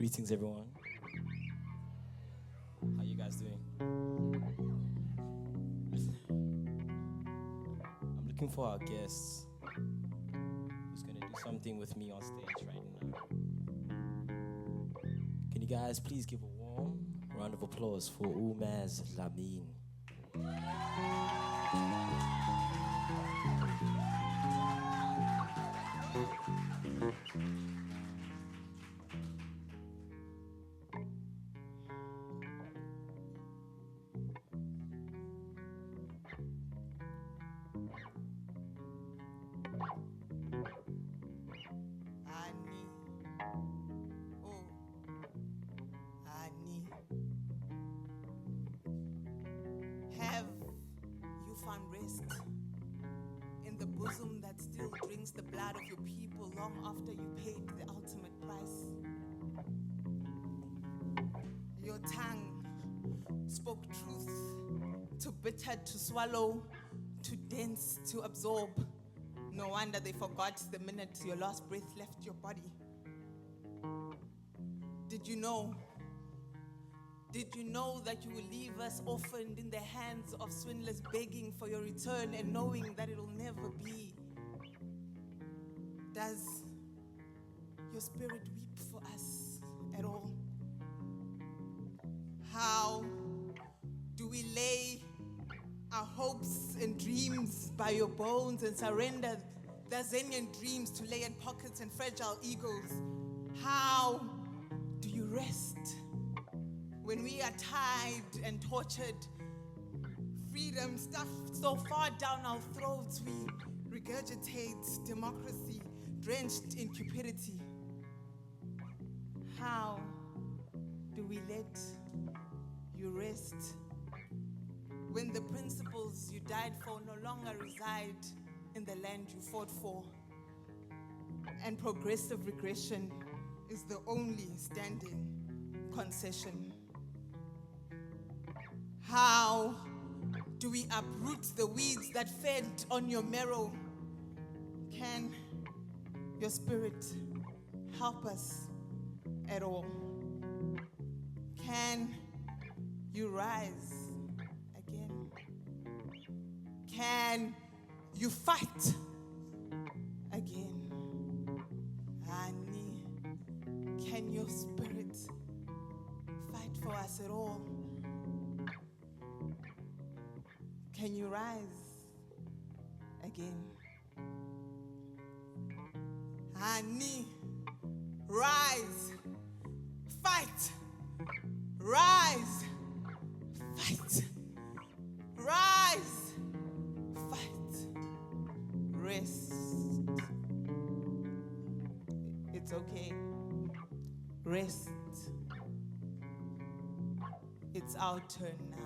Greetings, everyone. How you guys doing? I'm looking for our guest who's gonna do something with me on stage right now. Can you guys please give a warm round of applause for Umaz Lamin? Ani, oh, Ani, have you found rest in the bosom that still drinks the blood of your people long after you paid the ultimate price? Your tongue spoke truth, too bitter to swallow, too dense to absorb. No wonder they forgot the minute your last breath left your body. Did you know? Did you know that you will leave us orphaned in the hands of swindlers begging for your return and knowing that it'll never be? Does your spirit weep for us at all? How do we lay our hopes and dreams by your bones and surrender their Zenyan dreams to lay in pockets and fragile egos? How do you rest when we are tied and tortured? Freedom stuffed so far down our throats, we regurgitate democracy drenched in cupidity. How do we let you rest when the principles you died for no longer reside in the land you fought for, and progressive regression is the only standing concession? How do we uproot the weeds that fed on your marrow? Can your spirit help us at all? Can you rise again? Can you fight again? Ani, can your spirit fight for us at all? Can you rise again? Ani, rise, fight, rise, fight, rise, fight, rest. It's okay. Rest. It's our turn now.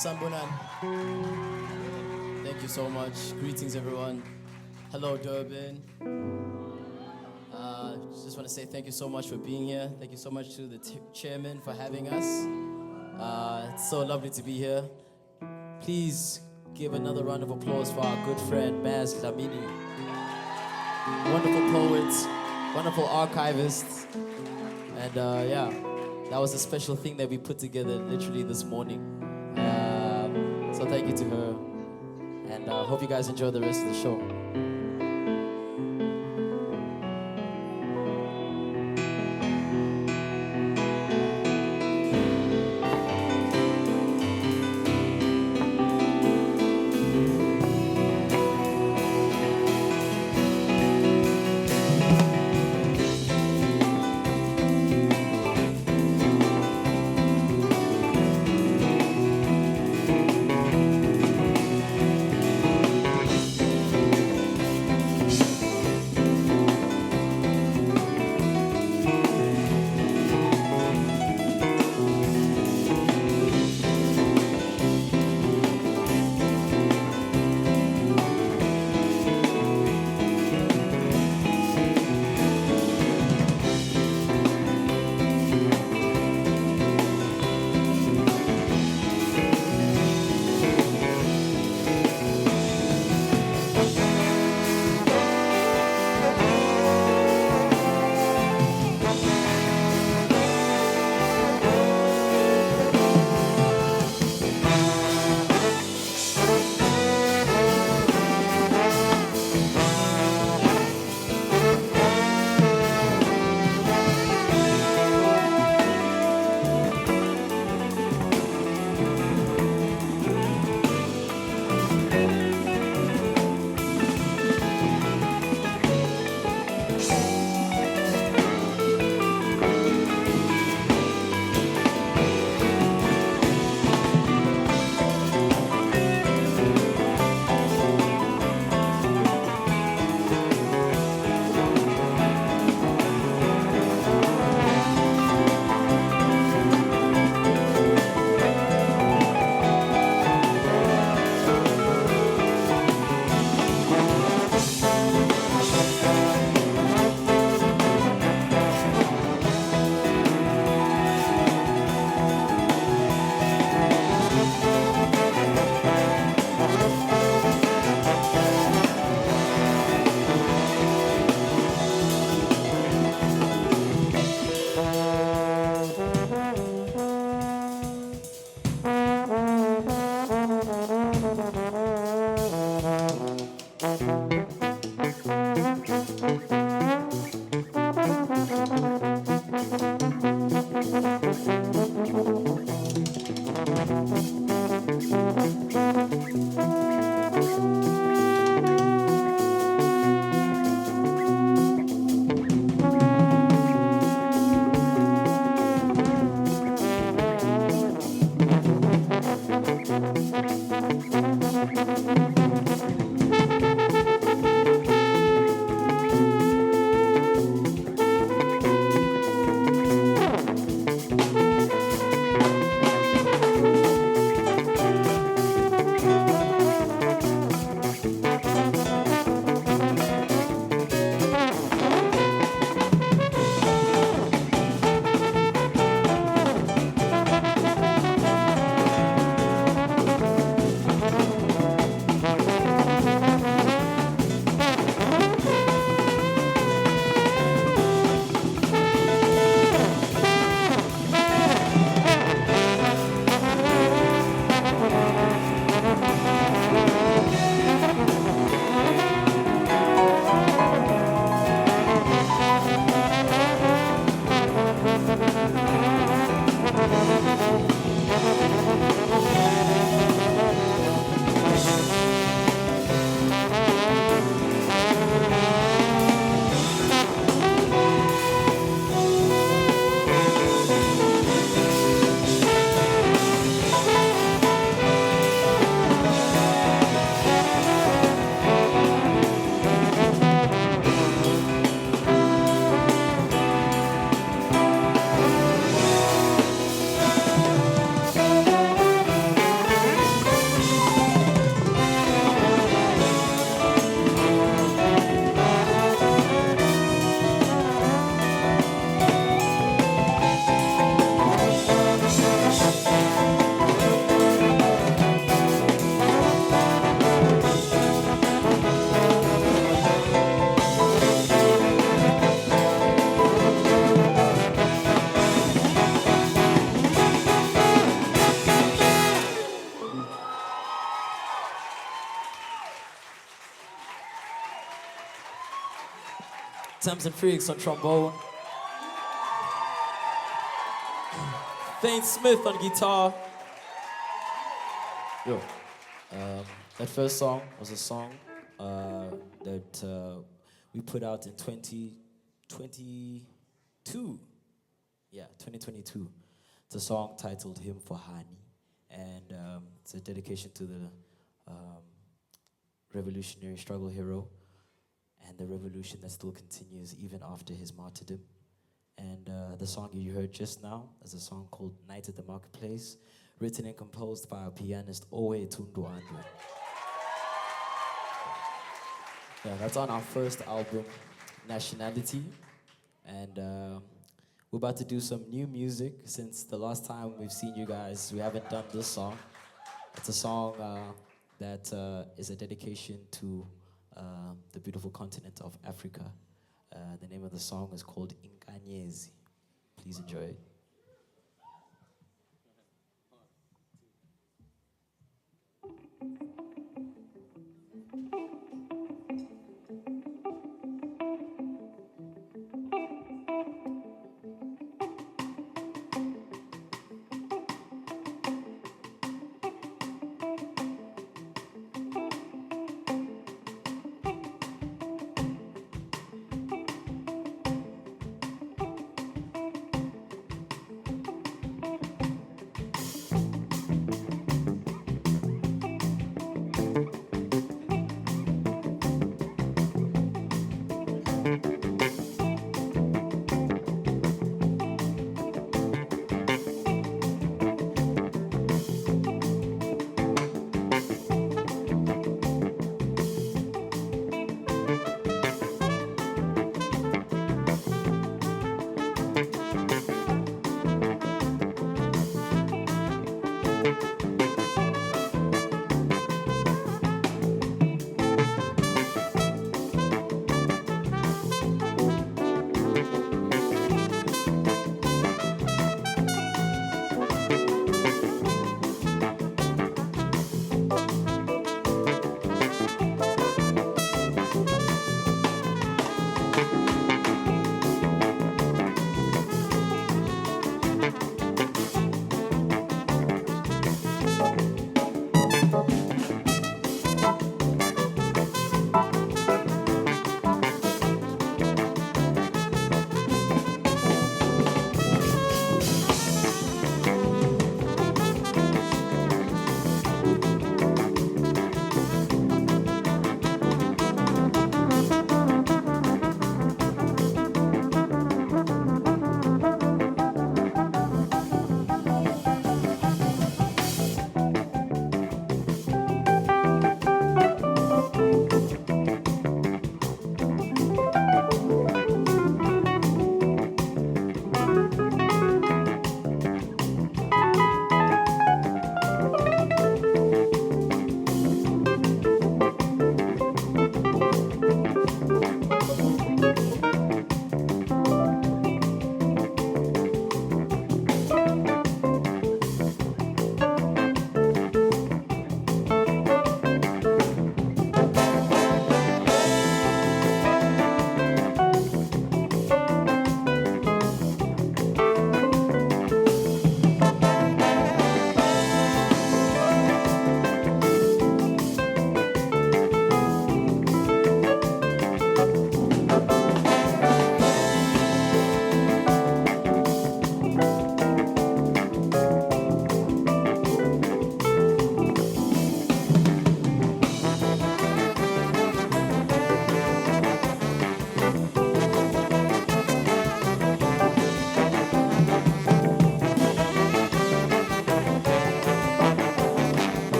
Sambunan. Thank you so much. Greetings, everyone. Hello, Durban. Just want to say thank you so much for being here. Thank you so much to the chairman for having us. It's so lovely to be here. Please give another round of applause for our good friend, Maz Dlamini. Wonderful poet, wonderful archivist. And yeah, that was a special thing that we put together literally this morning. So thank you to her. And hope you guys enjoy the rest of the show. Thames and Freaks on trombone. Thane Smith on guitar. Yo, that first song was a song that we put out in 2022. Yeah, 2022. It's a song titled Hymn for Hani. And it's a dedication to the revolutionary struggle hero and the revolution that still continues even after his martyrdom. And the song you heard just now is a song called Night at the Marketplace, written and composed by our pianist Owe Tundu Andre. Yeah, that's on our first album, Nationality. And we're about to do some new music. Since the last time we've seen you guys, we haven't done this song. It's a song that is a dedication to the beautiful continent of Africa. The name of the song is called Inkanyezi. Please enjoy it.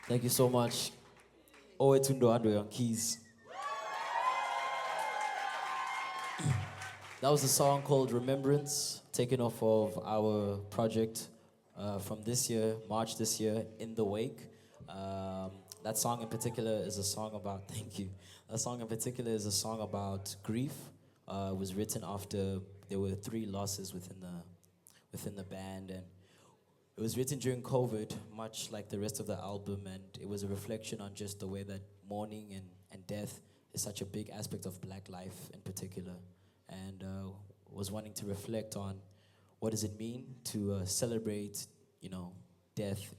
Thank you so much. Owetundo Andwe on keys. That was a song called Remembrance, taken off of our project from this year, March this year, In the Wake. That song in particular is a song about, thank you. That song in particular is a song about grief. It was written after there were 3 losses within the band, and it was written during COVID, much like the rest of the album, and it was a reflection on just the way that mourning and death is such a big aspect of Black life in particular, and was wanting to reflect on what does it mean to celebrate, death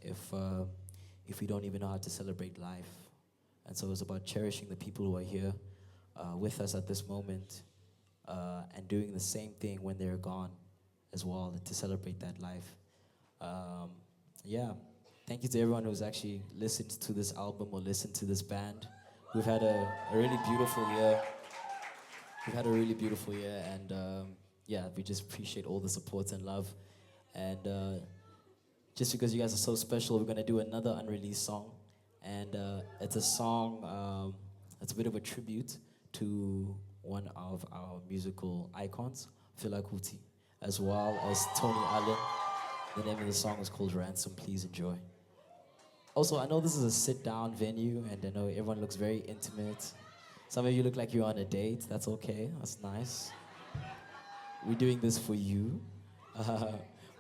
if we don't even know how to celebrate life. And so it was about cherishing the people who are here with us at this moment, and doing the same thing when they're gone as well, to celebrate that life. Yeah, thank you to everyone who's actually listened to this album or listened to this band. We've had a really beautiful year. We've had a really beautiful year, and yeah, we just appreciate all the support and love. And just because you guys are so special, we're gonna do another unreleased song, and it's a song. It's a bit of a tribute to one of our musical icons, Fela Kuti, as well as Tony Allen. The name of the song is called Ransom. Please enjoy. Also, I know this is a sit-down venue, and I know everyone looks very intimate. Some of you look like you're on a date. That's okay. That's nice. We're doing this for you.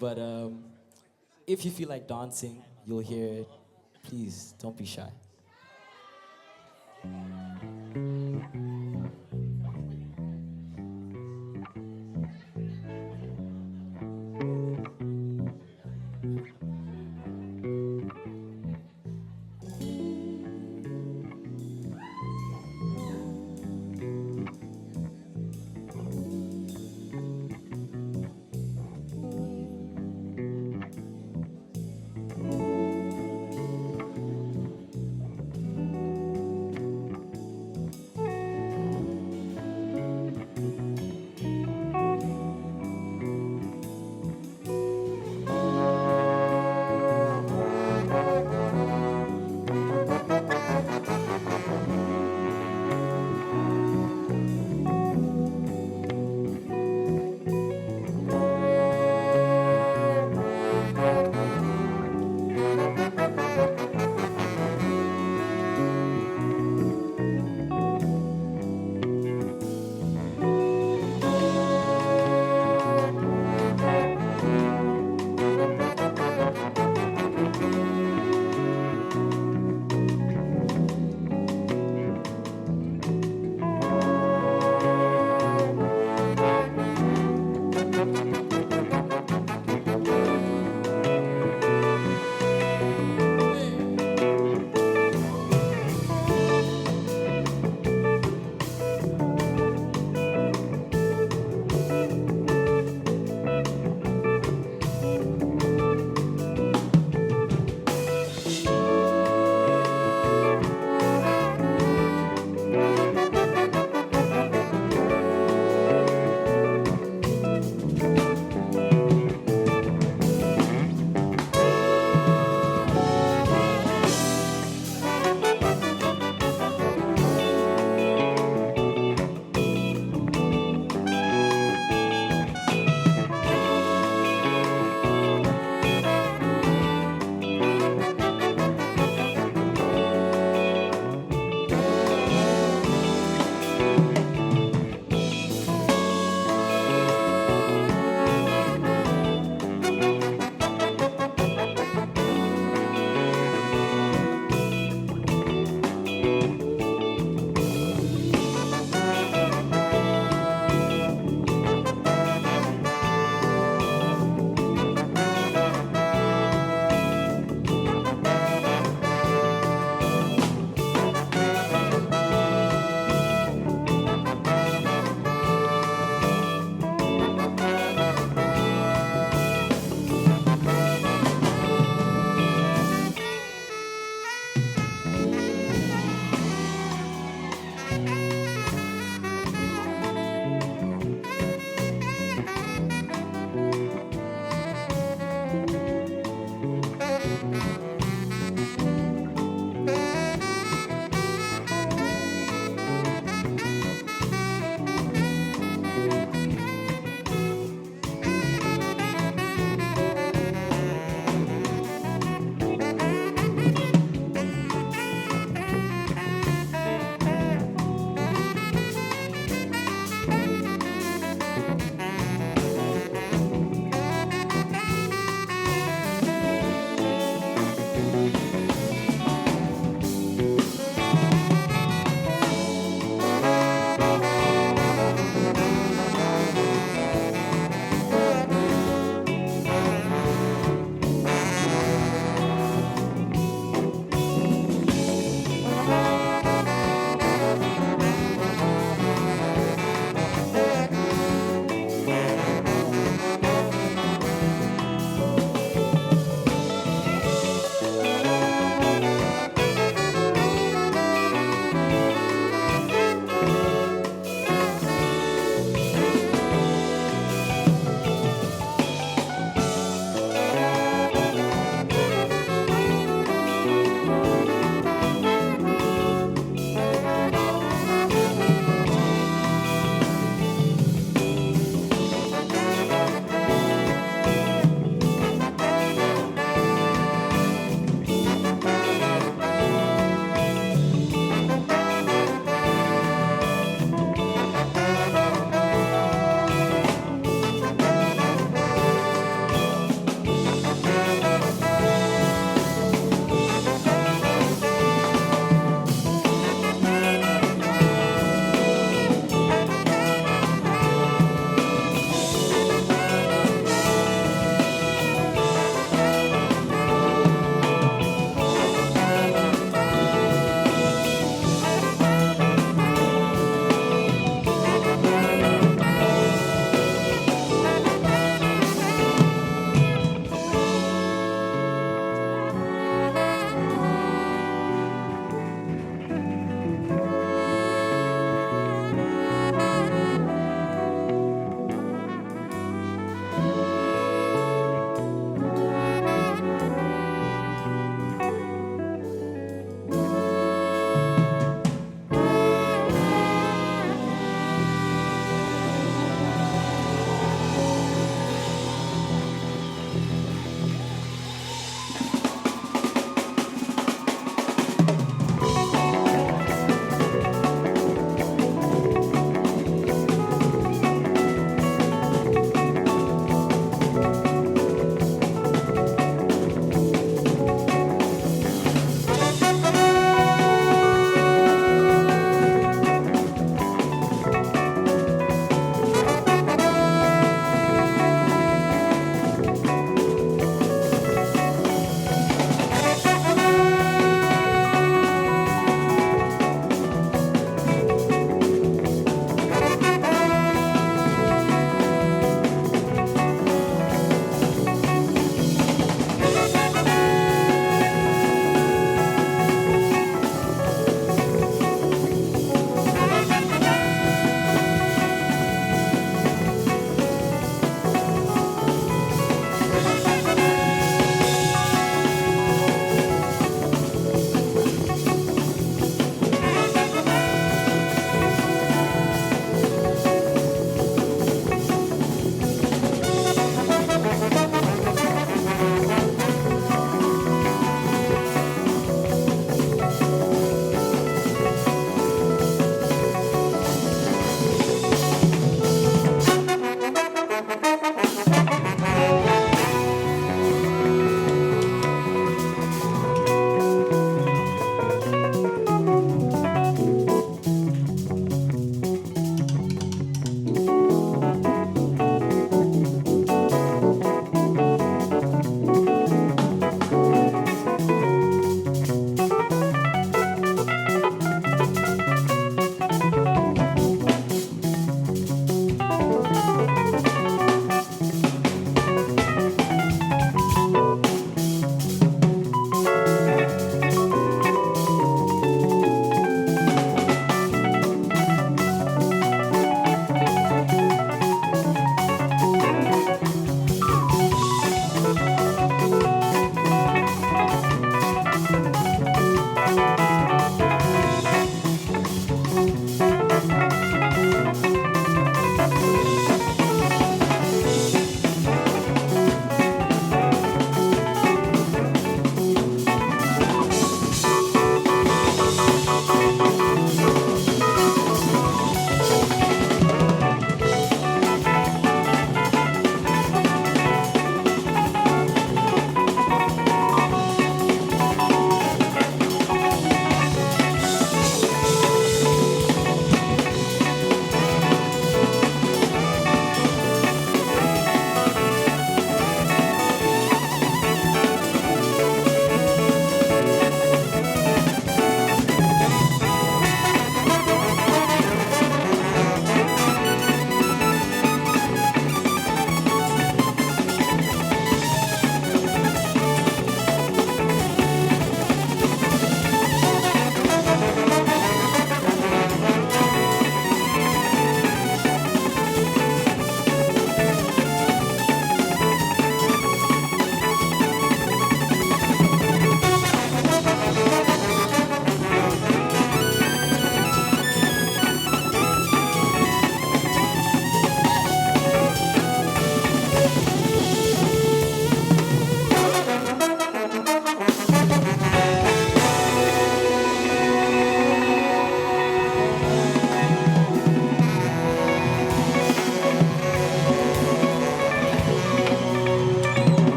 But if you feel like dancing, you'll hear it. Please, don't be shy.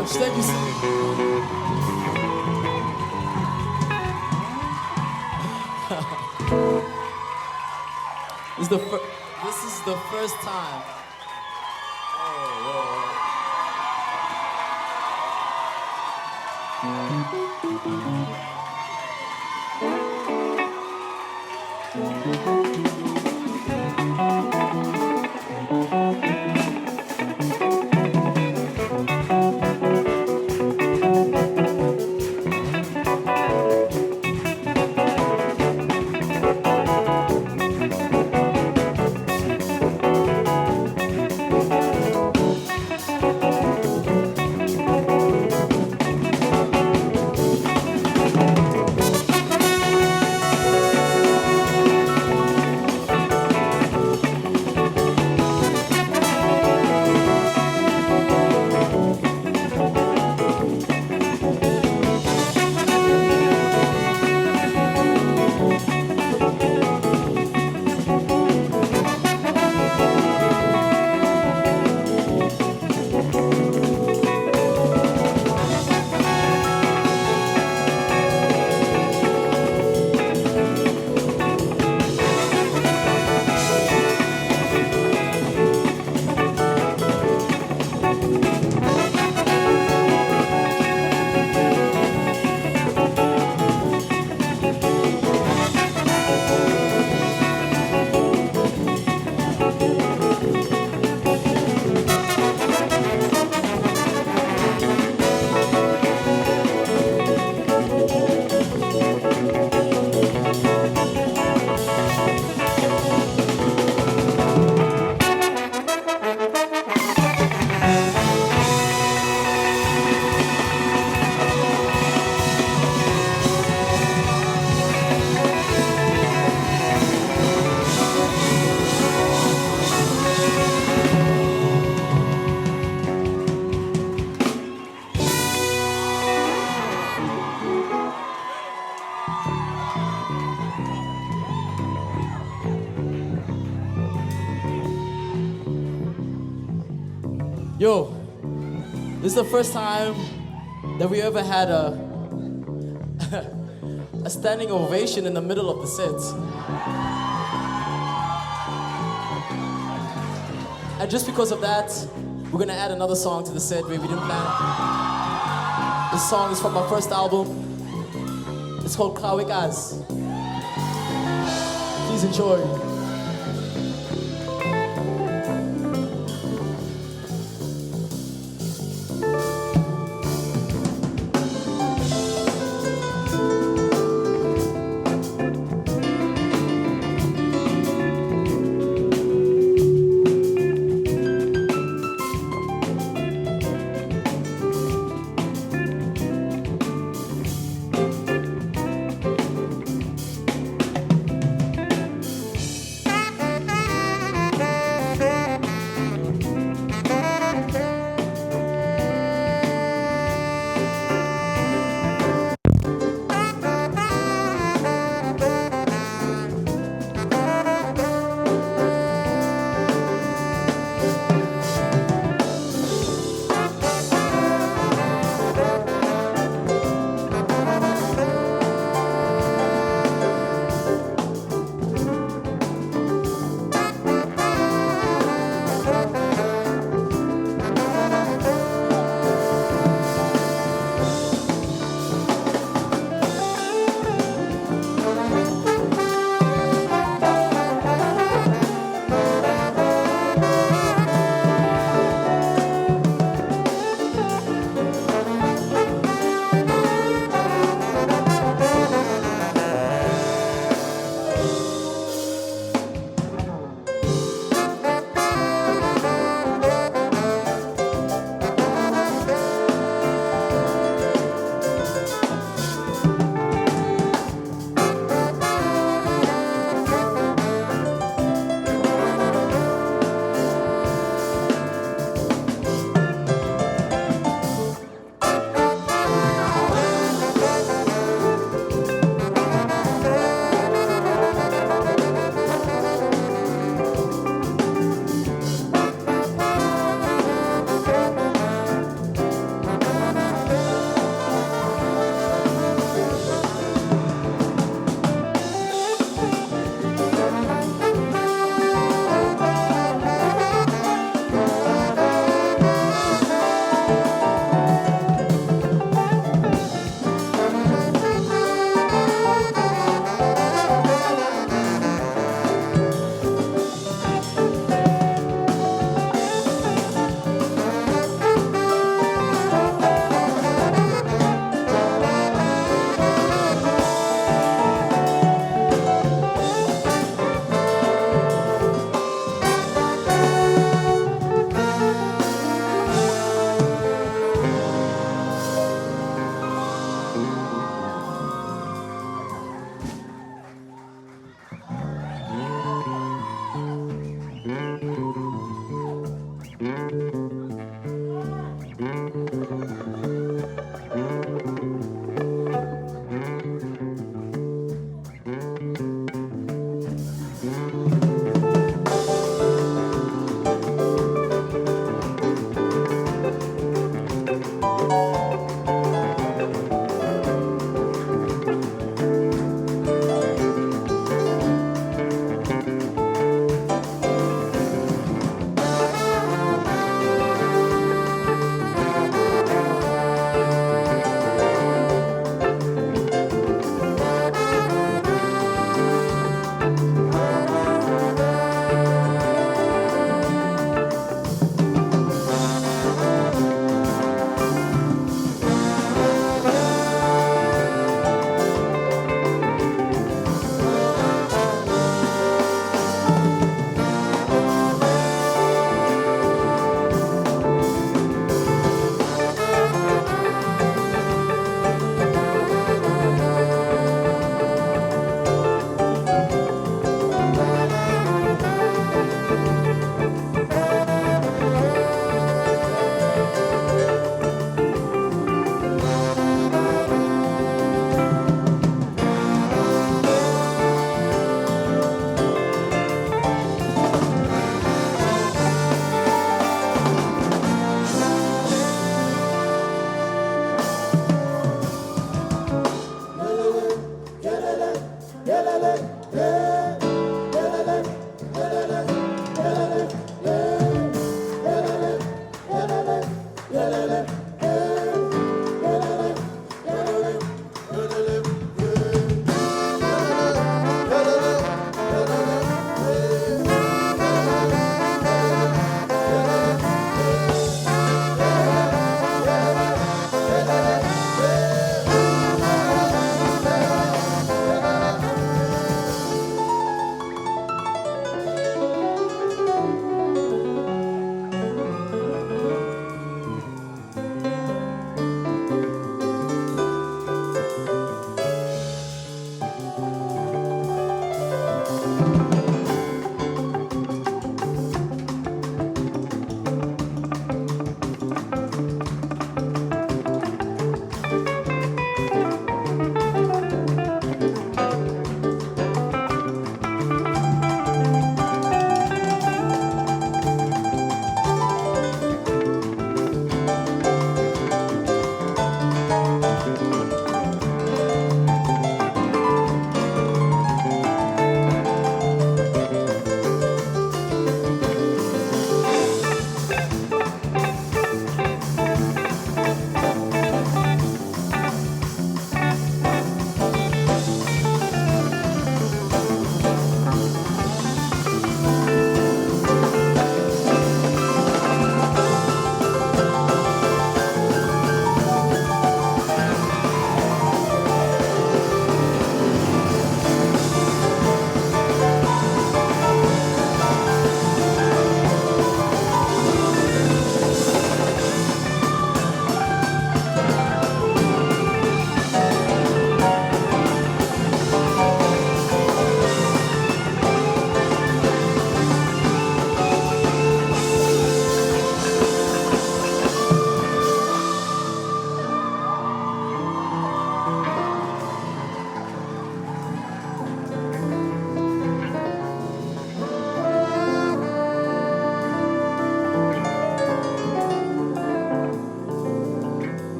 much. Thank you so This is the first time. Yo, this is the first time that we ever had a a standing ovation in the middle of the set. And just because of that, we're gonna add another song to the set where we didn't plan. This song is from my first album. It's called Kawikazi. Please enjoy.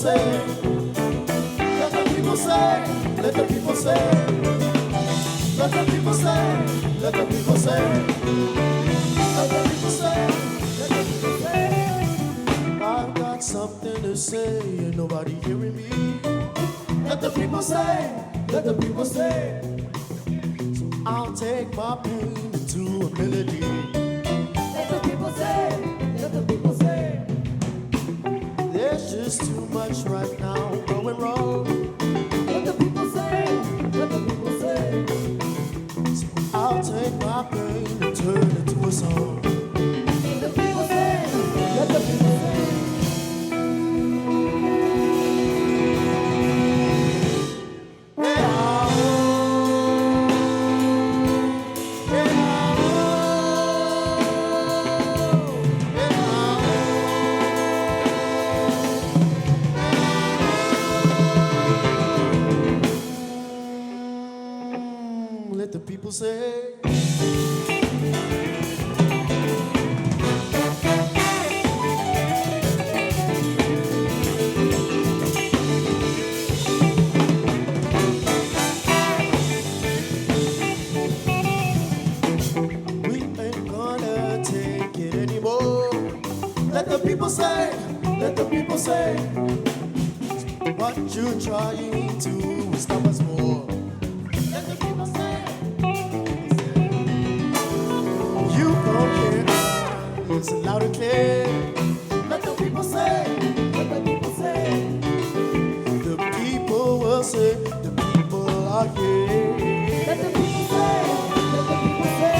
say, let the people say, let the people say, let the people say, let the people say, let the people say, let the people say. I've got something to say, ain't nobody hearing me. Let the people say, let the people say. So I'll take my pain into a melody. Let the people say, let the people say. There's just too much right now going wrong. Let the people say, let the people say. So I'll take my pain and turn it to a song. Let the people say, let the people say. Let the people say. We ain't gonna take it anymore. Let the people say, let the people say. What you trying to stop us for? Let the people say. You gon' hear us loud and clear. Let the people say, let the people say. The people will say, the people are here. Let the people say, let the people say.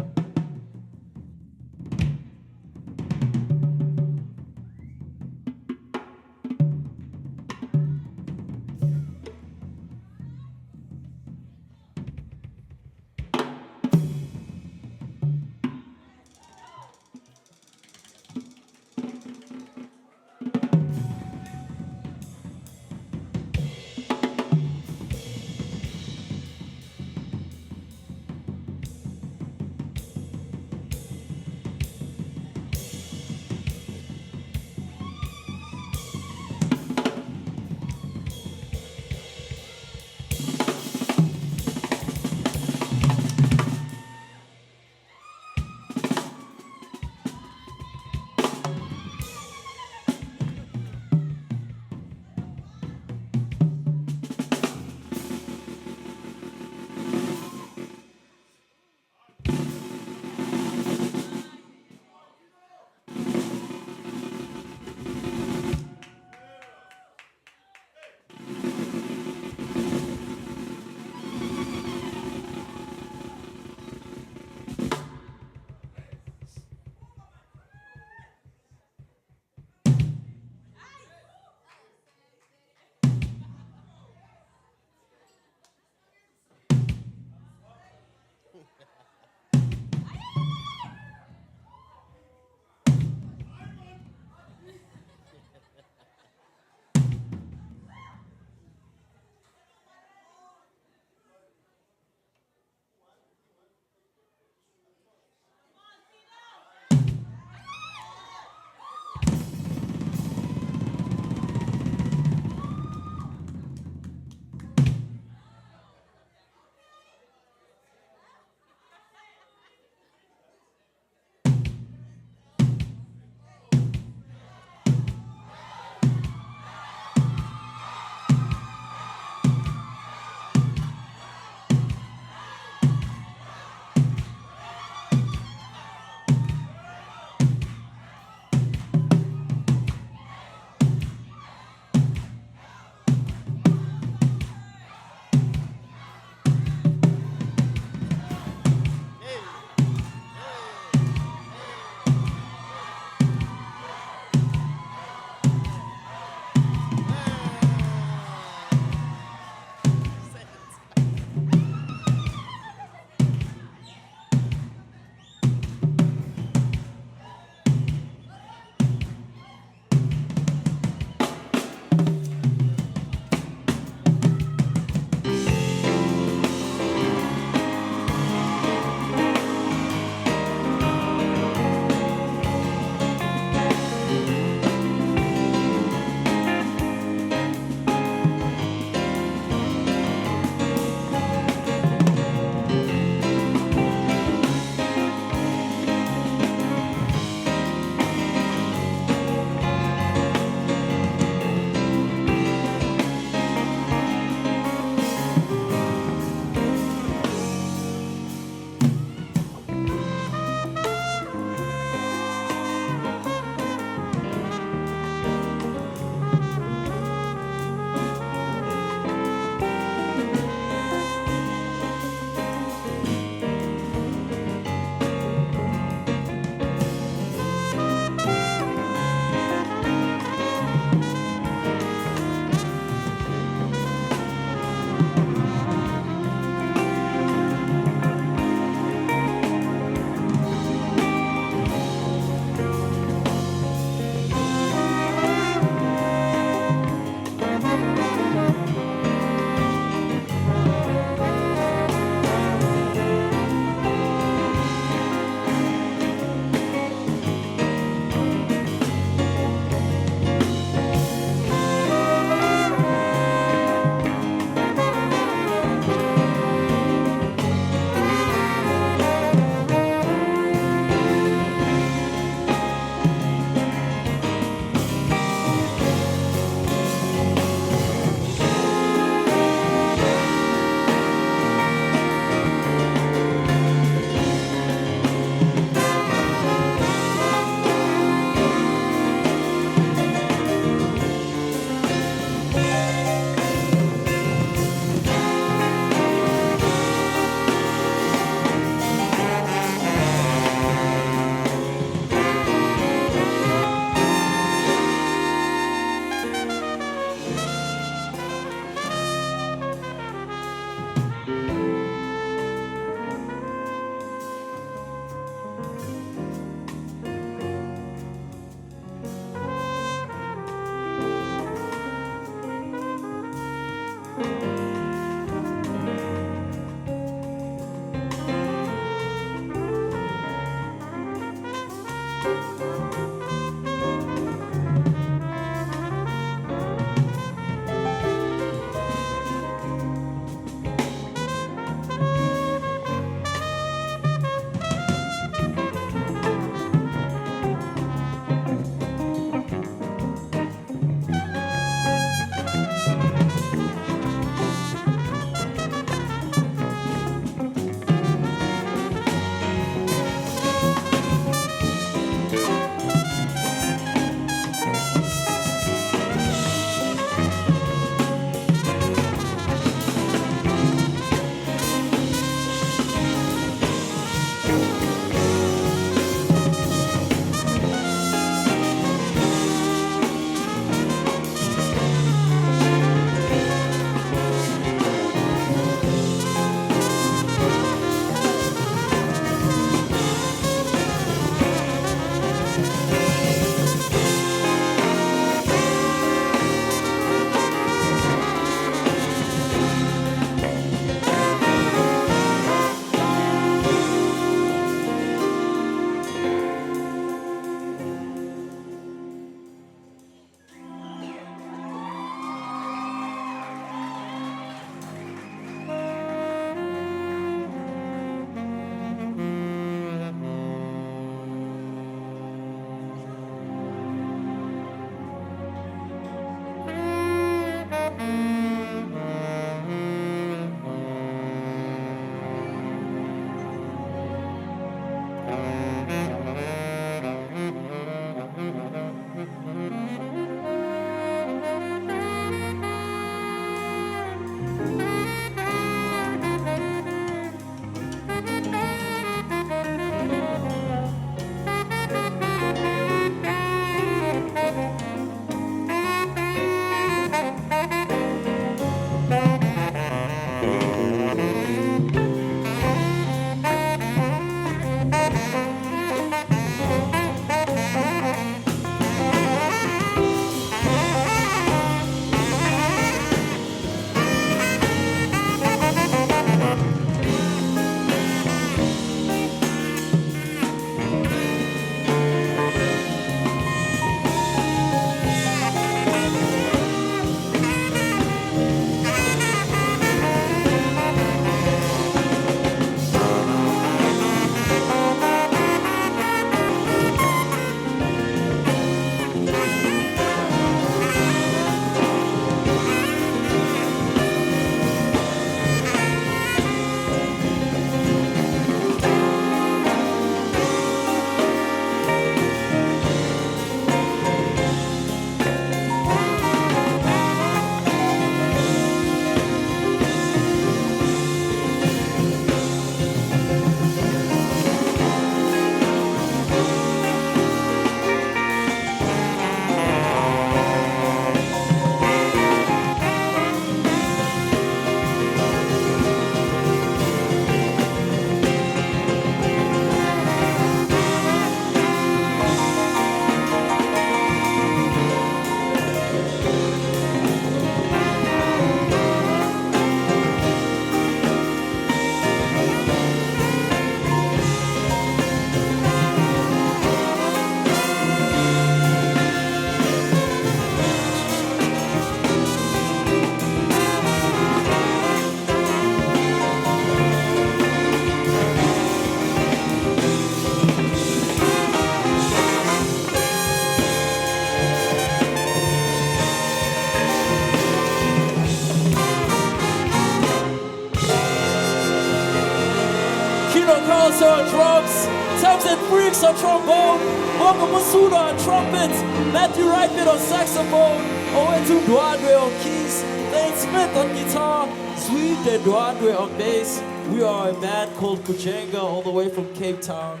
David Freaks on trombone, Bongo Masuda on trumpet, Matthew Wrightbit on saxophone, Owen Dwadwe on keys, Dane Smith on guitar, Sweet Dwadwe on bass. We are a band called Kujenga, all the way from Cape Town.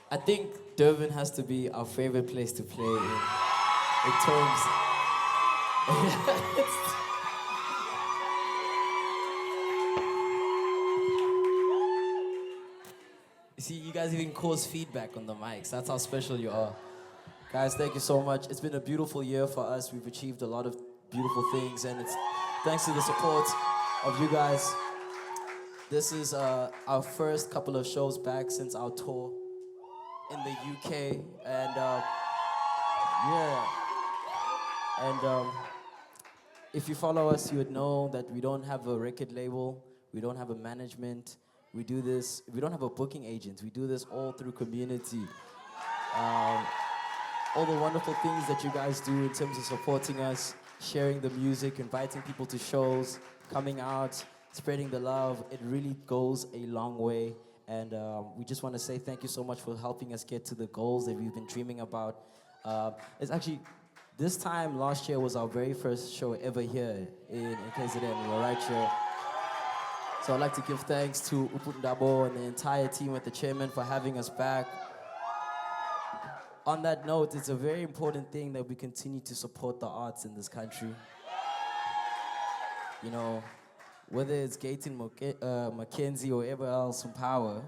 I think Durban has to be our favorite place to play in terms. You see, you guys even cause feedback on the mics. That's how special you are. Guys, thank you so much. It's been a beautiful year for us. We've achieved a lot of beautiful things, and it's thanks to the support of you guys. This is our first couple of shows back since our tour in the UK, and if you follow us, you would know that we don't have a record label, we don't have a management. We do this. We don't have a booking agent. We do this all through community. All the wonderful things that you guys do in terms of supporting us, sharing the music, inviting people to shows, coming out, spreading the love, it really goes a long way. And we just want to say thank you so much for helping us get to the goals that we've been dreaming about. It's actually, this time last year was our very first show ever here in KZN. We were right here. So I'd like to give thanks to Upundabo and the entire team with the chairman for having us back. On that note, it's a very important thing that we continue to support the arts in this country. You know, whether it's Gayton Mackenzie or whoever else in power,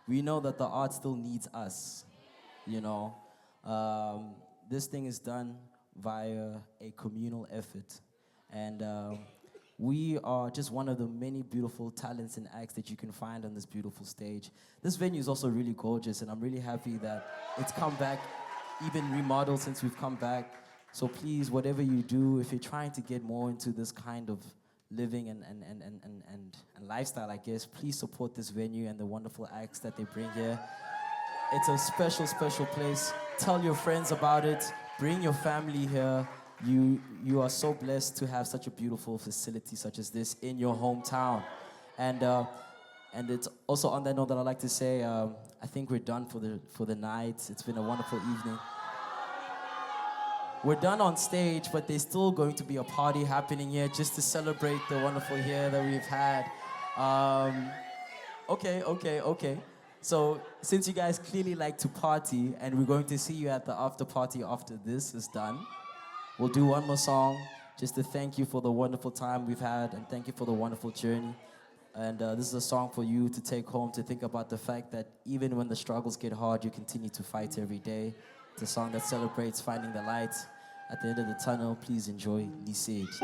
we know that the art still needs us, you know. This thing is done via a communal effort. And we are just one of the many beautiful talents and acts that you can find on this beautiful stage. This venue is also really gorgeous, and I'm really happy that it's come back, even remodeled since we've come back. So please, whatever you do, if you're trying to get more into this kind of living and lifestyle, I guess, please support this venue and the wonderful acts that they bring here. It's a special, special place. Tell your friends about it. Bring your family here. You are so blessed to have such a beautiful facility such as this in your hometown. And it's also on that note that I'd like to say, I think we're done for the night. It's been a wonderful evening. We're done on stage, but there's still going to be a party happening here just to celebrate the wonderful year that we've had. Okay. So since you guys clearly like to party, and we're going to see you at the after party after this is done, we'll do one more song just to thank you for the wonderful time we've had and thank you for the wonderful journey. And this is a song for you to take home, to think about the fact that even when the struggles get hard, you continue to fight every day. It's a song that celebrates finding the light at the end of the tunnel. Please enjoy Lisage.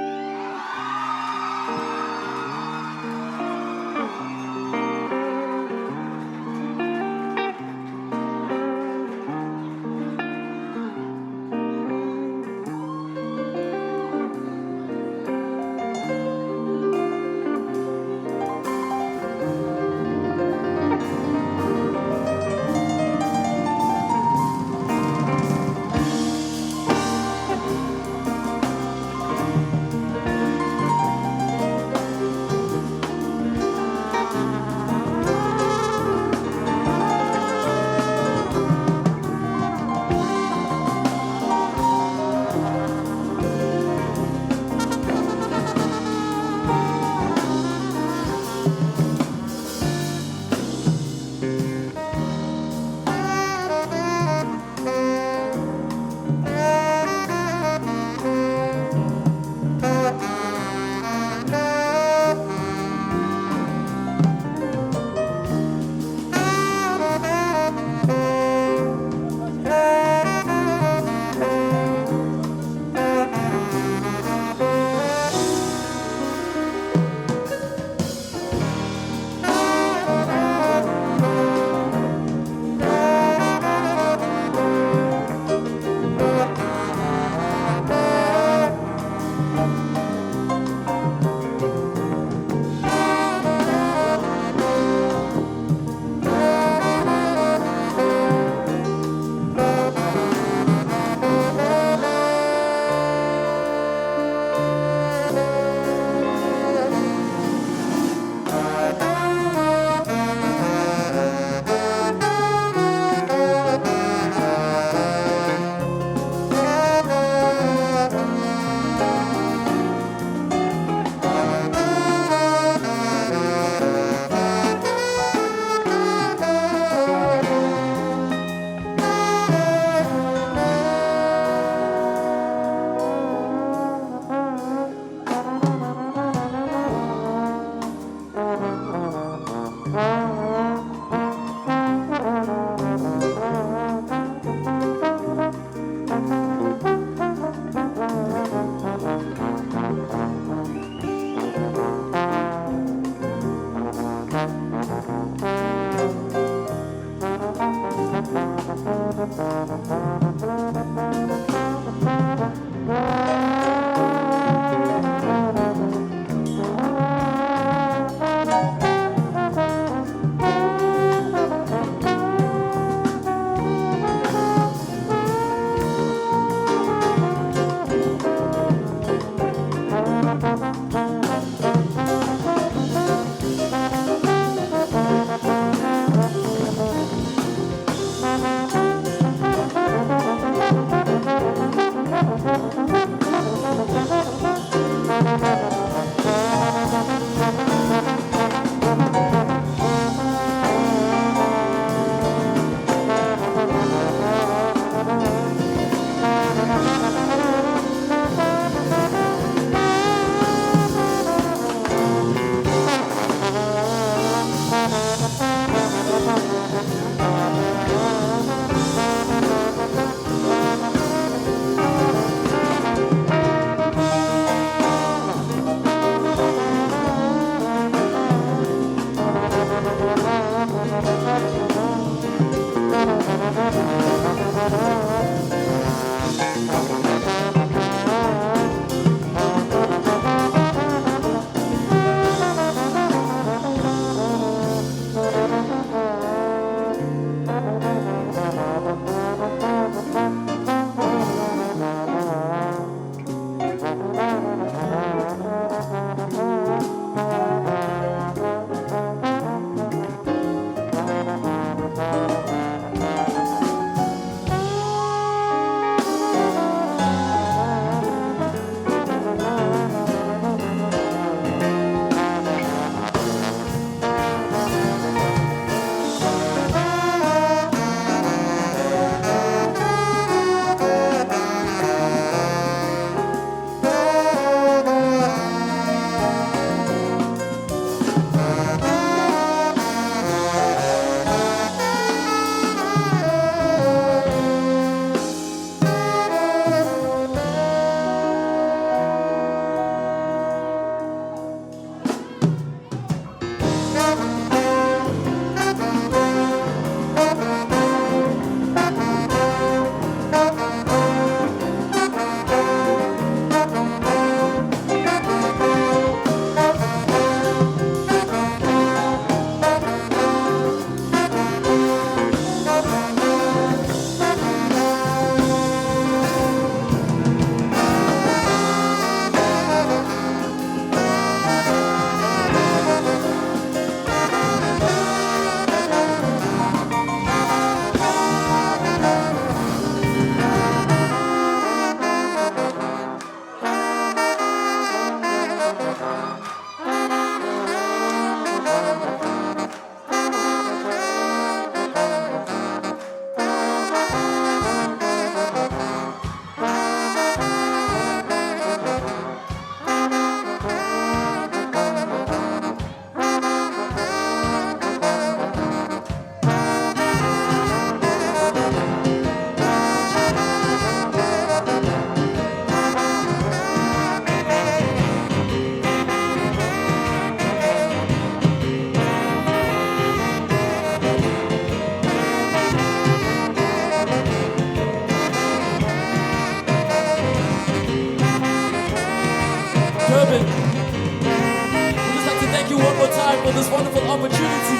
Durban. We'd just like to thank you one more time for this wonderful opportunity.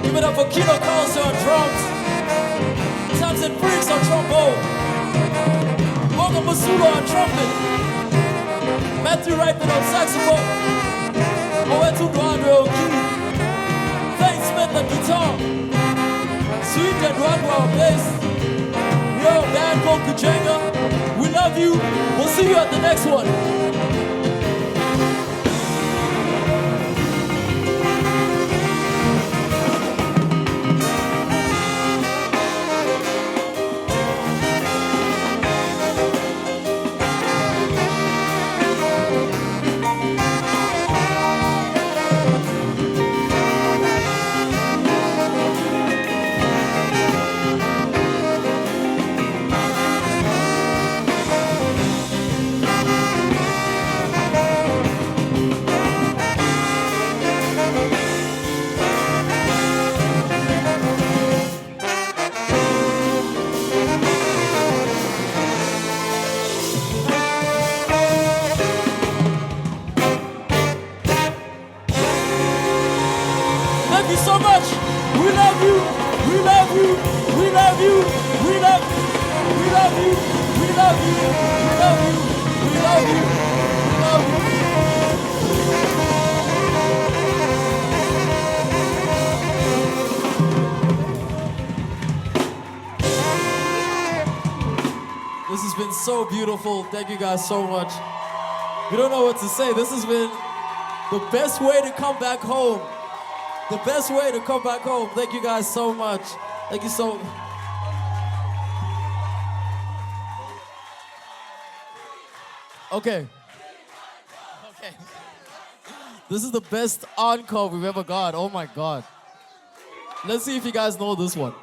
Give it up for Kino Carlson on drums, Samson Freaks on trombone, Morgan Masula on trumpet, Matthew Reitman on saxophone, Owetu Duandre on key, Thane Smith on guitar, Sweet Edwardwa on bass. Yo, Dan Kujenga, we love you. We'll see you at the next one. Thank you so much. We love you. We love you. We love you. We love you. We love you. We love you. We love you. We love you. We love you. This has been so beautiful. Thank you guys so much. We don't know what to say. This has been the best way to come back home. The best way to come back home. Thank you guys so much. Thank you so much. Okay. Okay. This is the best encore we've ever got. Oh my God. Let's see if you guys know this one.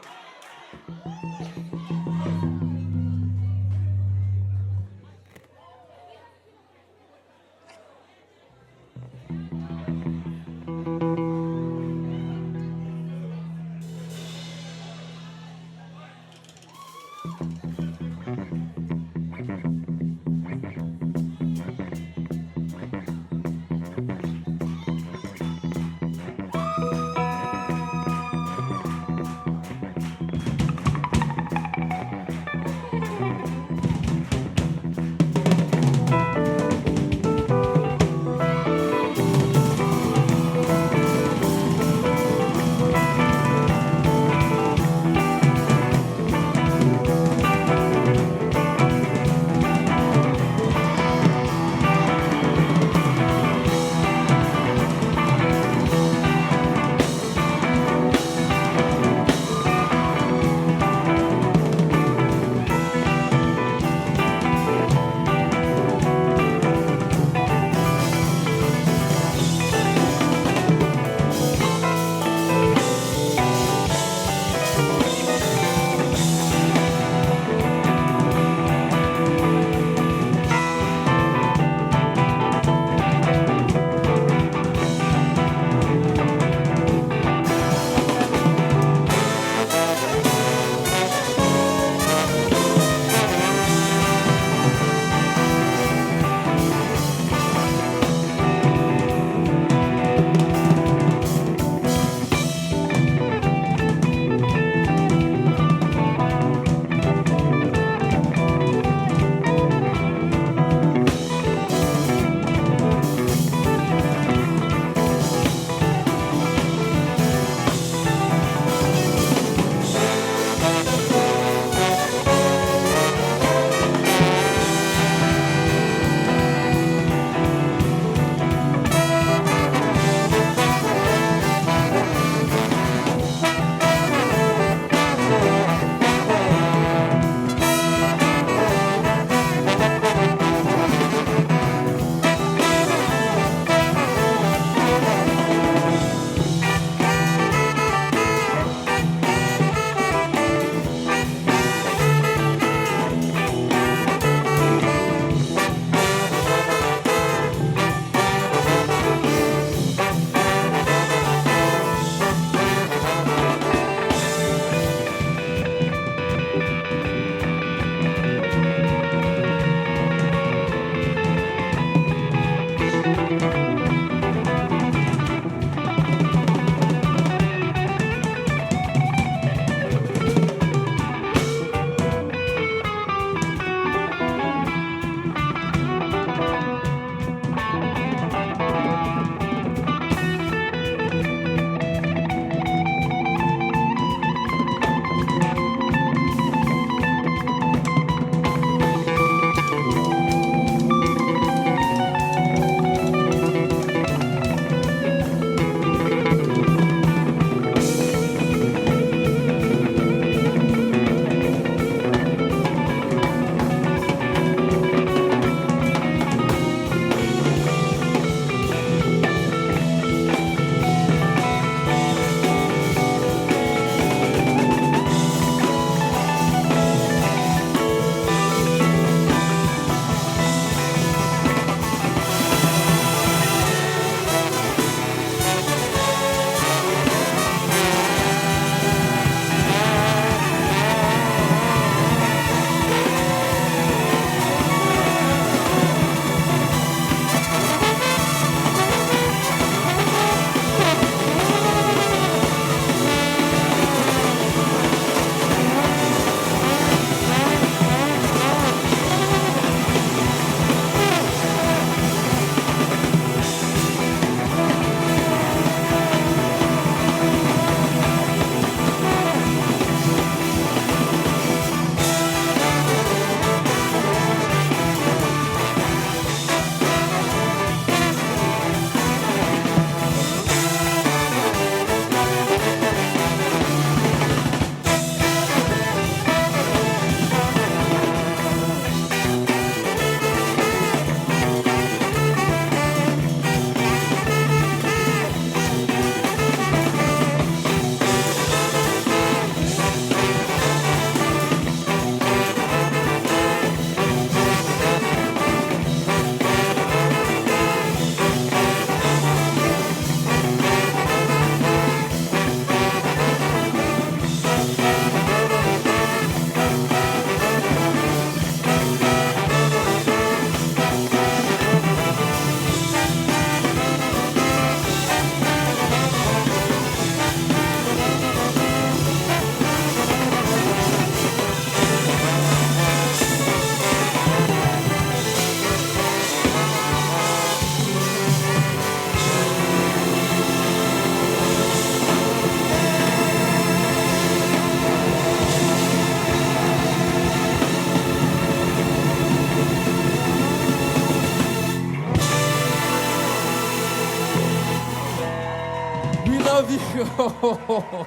love you.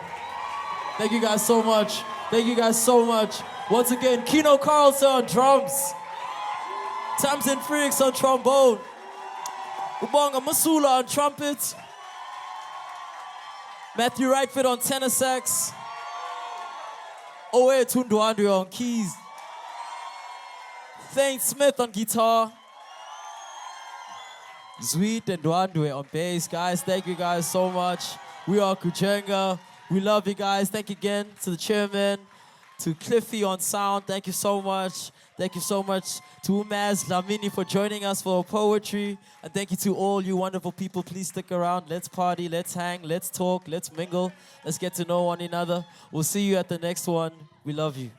Thank you guys so much. Thank you guys so much. Once again, Kino Carlson on drums. Tamsin Freaks on trombone. Ubonga Masula on trumpet. Matthew Rightford on tenor sax. Owe Tunduandwe on keys. Thane Smith on guitar. Sweet and Duandwe on bass. Guys, thank you guys so much. We are Kujenga. We love you guys. Thank you again to the chairman, to Cliffy on sound. Thank you so much. Thank you so much to Umaz Lamini for joining us for poetry. And thank you to all you wonderful people. Please stick around. Let's party. Let's hang. Let's talk. Let's mingle. Let's get to know one another. We'll see you at the next one. We love you.